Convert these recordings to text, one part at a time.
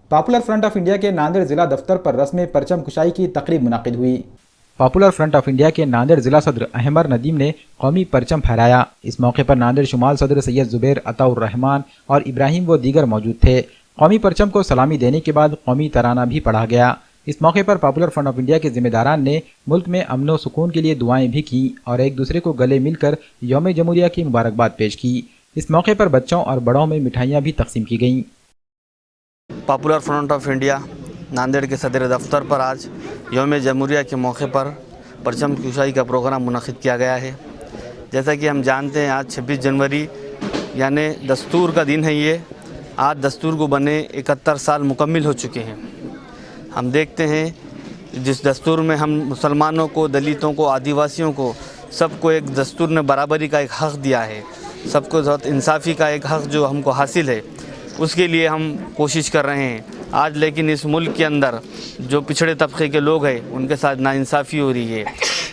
Popular front of India کے ناندیڑ ضلع دفتر پر رسم پرچم کشائی کی تقریب منعقد ہوئی۔ پاپولر فرنٹ آف انڈیا کے ناندیڑ ضلع صدر احمر ندیم نے قومی پرچم پھہرایا۔ اس موقع پر ناندیڑ شمال صدر سید زبیر عطا الرحمان اور ابراہیم و دیگر موجود تھے۔ قومی پرچم کو سلامی دینے کے بعد قومی ترانہ بھی پڑھا گیا۔ اس موقع پر پاپولر فرنٹ آف انڈیا کے ذمہ داران نے ملک میں امن و سکون کے لیے دعائیں بھی کیں اور ایک دوسرے کو گلے مل کر یوم جمہوریہ کی مبارکباد پیش کی۔ اس موقع پر بچوں اور بڑوں میں مٹھائیاں بھی تقسیم کی گئیں۔ Popular front of India Nanded کے صدر دفتر پر آج یوم جمہوریہ کے موقع پر پرچم کشائی کا پروگرام منعقد کیا گیا ہے۔ جیسا کہ ہم جانتے ہیں آج 26 جنوری یعنی دستور کا دن ہے۔ یہ آج دستور کو بنے 71 سال مکمل ہو چکے ہیں۔ ہم دیکھتے ہیں جس دستور میں ہم مسلمانوں کو، دلتوں کو، آدیواسیوں کو سب کو ایک دستور نے برابری کا ایک حق دیا ہے، سب کو ذات انصافی کا ایک حق جو ہم کو حاصل ہے، اس کے لیے ہم کوشش کر رہے ہیں آج۔ لیکن اس ملک کے اندر جو پچھڑے طبقے کے لوگ ہیں ان کے ساتھ ناانصافی ہو رہی ہے،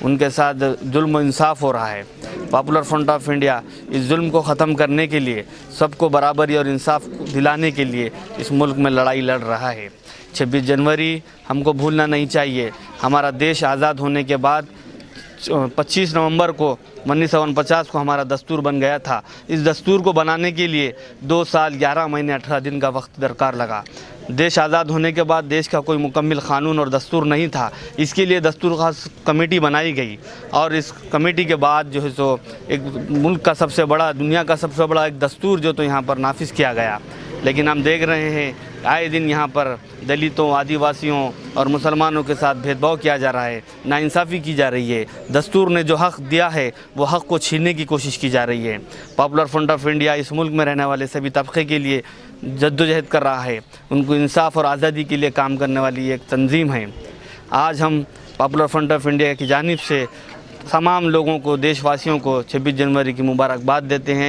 ان کے ساتھ ظلم و انصاف ہو رہا ہے۔ پاپولر فرنٹ آف انڈیا اس ظلم کو ختم کرنے کے لیے، سب کو برابری اور انصاف دلانے کے لیے اس ملک میں لڑائی لڑ رہا ہے۔ 26 جنوری ہم کو بھولنا نہیں چاہیے۔ ہمارا دیش آزاد ہونے کے بعد 25 نومبر کو 1949 کو ہمارا دستور بن گیا تھا۔ اس دستور کو بنانے کے لیے 2 سال 11 مہینے 18 دن کا وقت درکار لگا۔ دیش آزاد ہونے کے بعد دیش کا کوئی مکمل قانون اور دستور نہیں تھا، اس کے لیے دستور خاص کمیٹی بنائی گئی اور اس کمیٹی کے بعد جو ہے سو ایک ملک کا سب سے بڑا، دنیا کا سب سے بڑا ایک دستور جو تو یہاں پر نافذ کیا گیا۔ لیکن ہم دیکھ رہے ہیں آئے دن یہاں پر دلتوں، آدیواسیوں اور مسلمانوں کے ساتھ بھید بھاؤ کیا جا رہا ہے، ناانصافی کی جا رہی ہے۔ دستور نے جو حق دیا ہے وہ حق کو چھیننے کی کوشش کی جا رہی ہے۔ پاپولر فرنٹ آف انڈیا اس ملک میں رہنے والے سبھی طبقے کے لیے جدوجہد کر رہا ہے، ان کو انصاف اور آزادی کے لیے کام کرنے والی ایک تنظیم ہے۔ آج ہم پاپولر فرنٹ آف انڈیا کی جانب سے تمام لوگوں کو، دیش واسیوں کو 26 جنوری کی مبارکباد دیتے ہیں۔